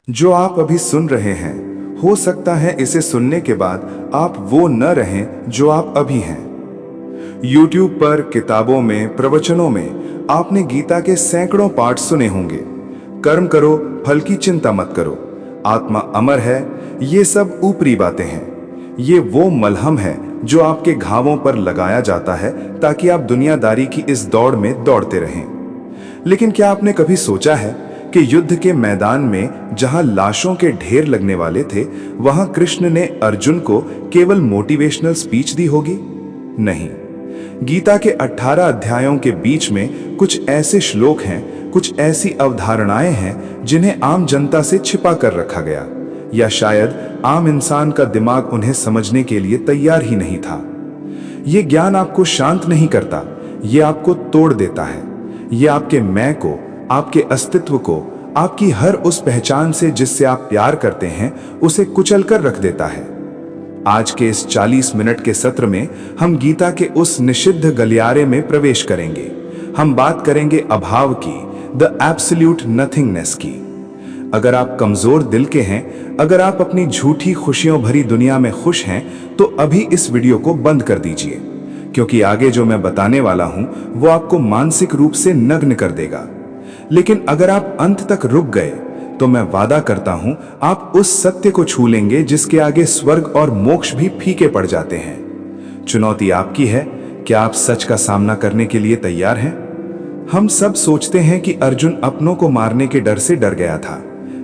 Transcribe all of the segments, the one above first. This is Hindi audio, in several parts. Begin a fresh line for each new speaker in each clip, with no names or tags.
जो आप अभी सुन रहे हैं, हो सकता है इसे सुनने के बाद आप वो न रहें जो आप अभी हैं। YouTube पर, किताबों में, प्रवचनों में आपने गीता के सैकड़ों पाठ सुने होंगे। कर्म करो, फल की चिंता मत करो, आत्मा अमर है, ये सब ऊपरी बातें हैं। ये वो मलहम है जो आपके घावों पर लगाया जाता है ताकि आप दुनियादारी की इस दौड़ में दौड़ते रहें। लेकिन क्या आपने कभी सोचा है कि युद्ध के मैदान में जहां लाशों के ढेर लगने वाले थे, वहां कृष्ण ने अर्जुन को केवल मोटिवेशनल स्पीच दी होगी? नहीं। गीता के 18 अध्यायों के बीच में कुछ ऐसे श्लोक हैं, कुछ ऐसी अवधारणाएं हैं जिन्हें आम जनता से छिपा कर रखा गया, या शायद आम इंसान का दिमाग उन्हें समझने के लिए तैयार ही नहीं था। ये ज्ञान आपको शांत नहीं करता, ये आपको तोड़ देता है। ये आपके मैं को, आपके अस्तित्व को, आपकी हर उस पहचान से जिससे आप प्यार करते हैं, उसे कुचल कर रख देता है। आज के इस 40 मिनट के सत्र में हम गीता के उस निषिद्ध गलियारे में प्रवेश करेंगे। हम बात करेंगे अभाव की, द एब्सोल्यूट नथिंगनेस की। अगर आप कमजोर दिल के हैं, अगर आप अपनी झूठी खुशियों भरी दुनिया में खुश हैं, तो अभी इस वीडियो को बंद कर दीजिए, क्योंकि आगे जो मैं बताने वाला हूं वो आपको मानसिक रूप से नग्न कर देगा। लेकिन अगर आप अंत तक रुक गए तो मैं वादा करता हूं आप उस सत्य को छू लेंगे जिसके आगे स्वर्ग और मोक्ष भी फीके पड़ जाते हैं। चुनौती आपकी है, क्या आप सच का सामना करने के लिए तैयार हैं? हम सब सोचते हैं कि अर्जुन अपनों को मारने के डर से डर गया था।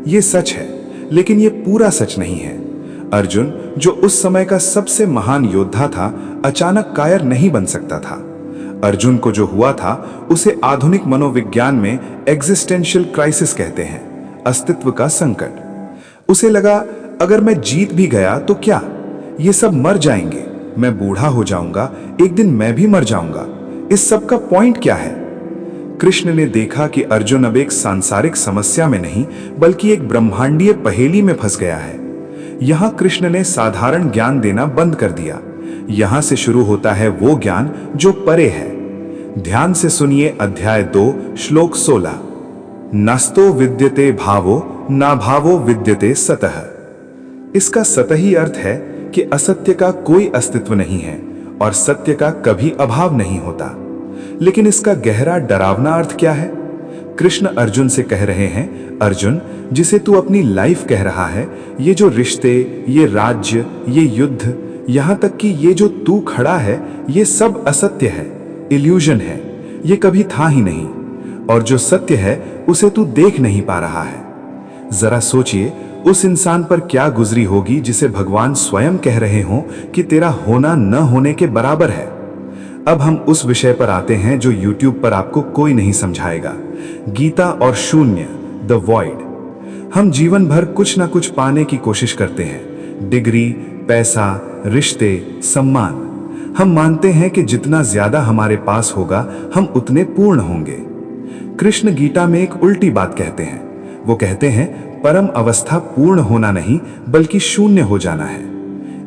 ये सच है, लेकिन ये पूरा सच नहीं है। अर्जुन, जो उस समय का सबसे महान योद्धा था, अचानक कायर नहीं बन सकता था। अर्जुन को जो हुआ था उसे आधुनिक मनोविज्ञान में एग्जिस्टेंशियल क्राइसिस कहते हैं, अस्तित्व का संकट। उसे लगा, अगर मैं जीत भी गया तो क्या, ये सब मर जाएंगे, मैं बूढ़ा हो जाऊंगा, एक दिन मैं भी मर जाऊंगा, इस सब का पॉइंट क्या है? कृष्ण ने देखा कि अर्जुन अब एक सांसारिक समस्या में नहीं, बल्कि एक ब्रह्मांडीय पहेली में फंस गया है। यहां कृष्ण ने साधारण ज्ञान देना बंद कर दिया। यहां से शुरू होता है वो ज्ञान जो परे है। ध्यान से सुनिए अध्याय 2 श्लोक 16। नस्तो विद्यते भावो ना भावो विद्यते सतः। इसका सतही अर्थ है कि असत्य का कोई अस्तित्व नहीं है और सत्य का कभी अभाव नहीं होता। लेकिन इसका गहरा डरावना अर्थ क्या है? कृष्ण अर्जुन से कह रहे हैं, अर्जुन, जिसे तू अपनी लाइफ कह रहा है, ये जो रिश्ते, ये राज्य, ये युद्ध, यहां तक कि ये जो तू खड़ा है, ये सब असत्य है, इल्यूजन है, ये कभी था ही नहीं। और जो सत्य है उसे तू देख नहीं पा रहा है। जरा सोचिए, उस इंसान पर क्या गुजरी होगी जिसे भगवान स्वयं कह रहे हो कि तेरा होना न होने के बराबर है। अब हम उस विषय पर आते हैं जो YouTube पर आपको कोई नहीं समझाएगा, गीता और शून्य, द वॉइड। हम जीवन भर कुछ ना कुछ पाने की कोशिश करते हैं, डिग्री, पैसा, रिश्ते, सम्मान। हम मानते हैं कि जितना ज्यादा हमारे पास होगा हम उतने पूर्ण होंगे। कृष्ण गीता में एक उल्टी बात कहते हैं। वो कहते हैं परम अवस्था पूर्ण होना नहीं बल्कि शून्य हो जाना है।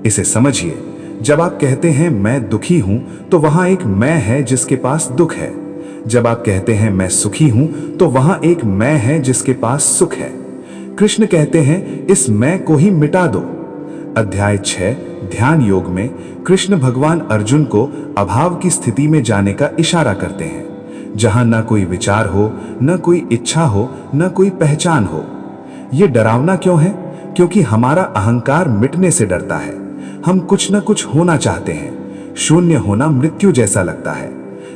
इसे समझिए, जब आप कहते हैं मैं दुखी हूं तो वहां एक मैं है जिसके पास दुख है। जब आप कहते हैं मैं सुखी हूं तो वहां एक मैं है जिसके पास सुख है। कृष्ण कहते हैं इस मैं को ही मिटा दो। अध्याय 6 ध्यान योग में कृष्ण भगवान अर्जुन को अभाव की स्थिति में जाने का इशारा करते हैं, जहां न कोई विचार हो, न कोई इच्छा हो, न कोई पहचान हो। यह डरावना क्यों है? क्योंकि हमारा अहंकार मिटने से डरता है। हम कुछ न कुछ होना चाहते हैं। शून्य होना मृत्यु जैसा लगता है।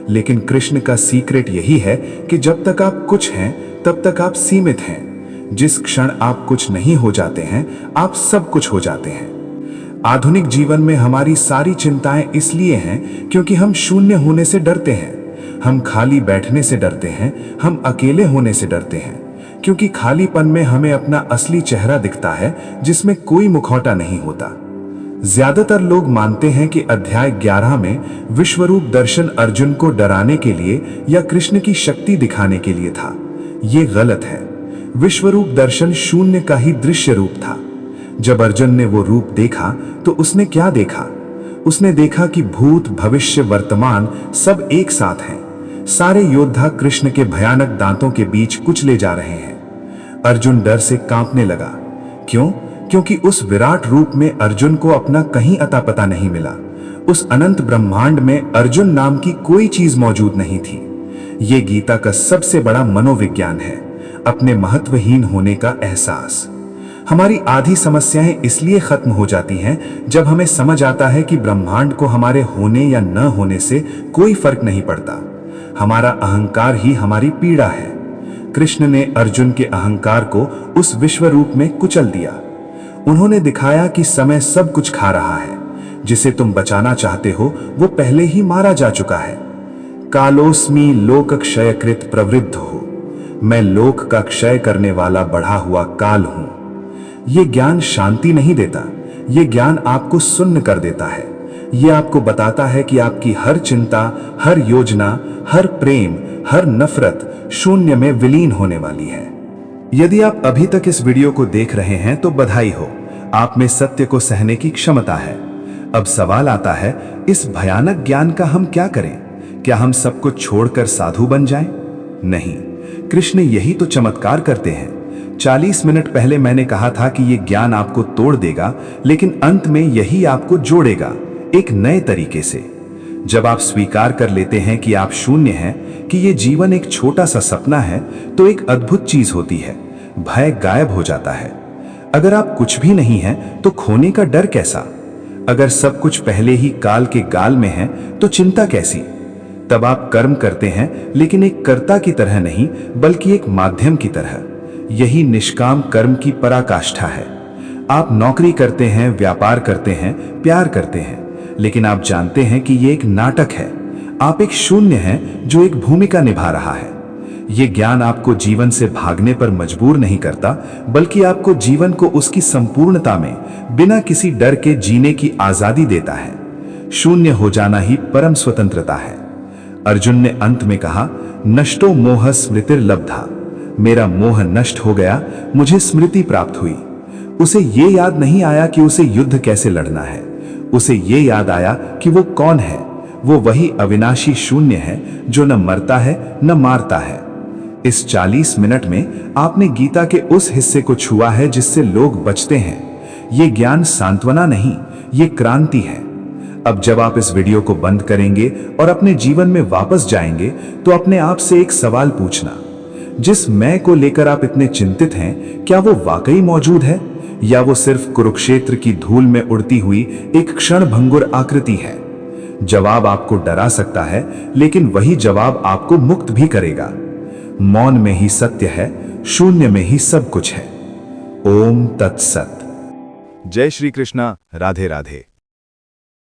लेकिन कृष्ण का सीक्रेट यही है कि जब तक आप कुछ हैं तब तक आप सीमित हैं। जिस क्षण आप कुछ नहीं हो जाते हैं, आप सब कुछ हो जाते हैं। आधुनिक जीवन में हमारी सारी चिंताएं इसलिए हैं क्योंकि हम शून्य होने से डरते हैं। हम खाली बैठने से डरते हैं, हम अकेले होने से डरते हैं, क्योंकि खालीपन में हमें अपना असली चेहरा दिखता है जिसमें कोई मुखौटा नहीं होता। ज्यादातर लोग मानते हैं कि अध्याय 11 में विश्वरूप दर्शन अर्जुन को डराने के लिए या कृष्ण की शक्ति दिखाने के लिए था। ये गलत है। विश्वरूप दर्शन शून्य का ही दृश्य रूप था। जब अर्जुन ने वो रूप देखा तो उसने क्या देखा? उसने देखा कि भूत, भविष्य, वर्तमान सब एक साथ हैं। सारे योद्धा कृष्ण के भयानक दांतों के बीच कुचले जा रहे हैं। अर्जुन डर से कांपने लगा। क्यों? क्योंकि उस विराट रूप में अर्जुन को अपना कहीं अता पता नहीं मिला। उस अनंत ब्रह्मांड में अर्जुन नाम की कोई चीज मौजूद नहीं थी। ये गीता का सबसे बड़ा मनोविज्ञान है, अपने महत्वहीन होने का एहसास। हमारी आधी समस्याएं इसलिए खत्म हो जाती हैं जब हमें समझ आता है कि ब्रह्मांड को हमारे होने या न होने से कोई फर्क नहीं पड़ता। हमारा अहंकार ही हमारी पीड़ा है। कृष्ण ने अर्जुन के अहंकार को उस विश्व रूप में कुचल दिया। उन्होंने दिखाया कि समय सब कुछ खा रहा है। जिसे तुम बचाना चाहते हो वो पहले ही मारा जा चुका है। कालोस्मी लोक क्षयकृत प्रवृद्ध हो, मैं लोक का क्षय करने वाला बढ़ा हुआ काल हूं। ये ज्ञान शांति नहीं देता, ये ज्ञान आपको सुन्न कर देता है। ये आपको बताता है कि आपकी हर चिंता, हर योजना, हर प्रेम, हर नफरत शून्य में विलीन होने वाली है। यदि आप अभी तक इस वीडियो को देख रहे हैं तो बधाई हो, आप में सत्य को सहने की क्षमता है। अब सवाल आता है, इस भयानक ज्ञान का हम क्या करें? क्या हम सब कुछ छोड़कर साधु बन जाएं? नहीं, कृष्ण यही तो चमत्कार करते हैं। 40 मिनट पहले मैंने कहा था कि यह ज्ञान आपको तोड़ देगा, लेकिन अंत में यही आपको जोड़ेगा, एक नए तरीके से। जब आप स्वीकार कर लेते हैं कि आप शून्य हैं, कि यह जीवन एक छोटा सा सपना है, तो एक अद्भुत चीज होती है, भय गायब हो जाता है। अगर आप कुछ भी नहीं हैं, तो खोने का डर कैसा? अगर सब कुछ पहले ही काल के गाल में है, तो चिंता कैसी? तब आप कर्म करते हैं, लेकिन एक कर्ता की तरह नहीं, बल्कि एक माध्यम की तरह। यही निष्काम कर्म की पराकाष्ठा है। आप नौकरी करते हैं, व्यापार करते हैं, प्यार करते हैं, लेकिन आप जानते हैं कि यह एक नाटक है। आप एक शून्य हैं जो एक भूमिका निभा रहा है। यह ज्ञान आपको जीवन से भागने पर मजबूर नहीं करता, बल्कि आपको जीवन को उसकी संपूर्णता में बिना किसी डर के जीने की आजादी देता है। शून्य हो जाना ही परम स्वतंत्रता है। अर्जुन ने अंत में कहा, नष्टो मोह स्मृतिर्लब्धा, मेरा मोह नष्ट हो गया, मुझे स्मृति प्राप्त हुई। उसे ये याद नहीं आया कि उसे युद्ध कैसे लड़ना है, उसे ये याद आया कि वो कौन है। वो वही अविनाशी शून्य है जो न मरता है न मारता है। इस 40 मिनट में आपने गीता के उस हिस्से को छुआ है जिससे लोग बचते हैं। ये ज्ञान सांत्वना नहीं, ये क्रांति है। अब जब आप इस वीडियो को बंद करेंगे और अपने जीवन में वापस जाएंगे, तो अपने आप से एक सवाल पूछना, जिस मैं को लेकर आप इतने चिंतित हैं, क्या वो वाकई मौजूद है, या वो सिर्फ कुरुक्षेत्र की धूल में उड़ती हुई एक क्षणभंगुर आकृति है? जवाब आपको डरा सकता है, लेकिन वही जवाब आपको मुक्त भी करेगा। मौन में ही सत्य है, शून्य में ही सब कुछ है। ओम तत्सत।
जय श्री कृष्णा। राधे राधे।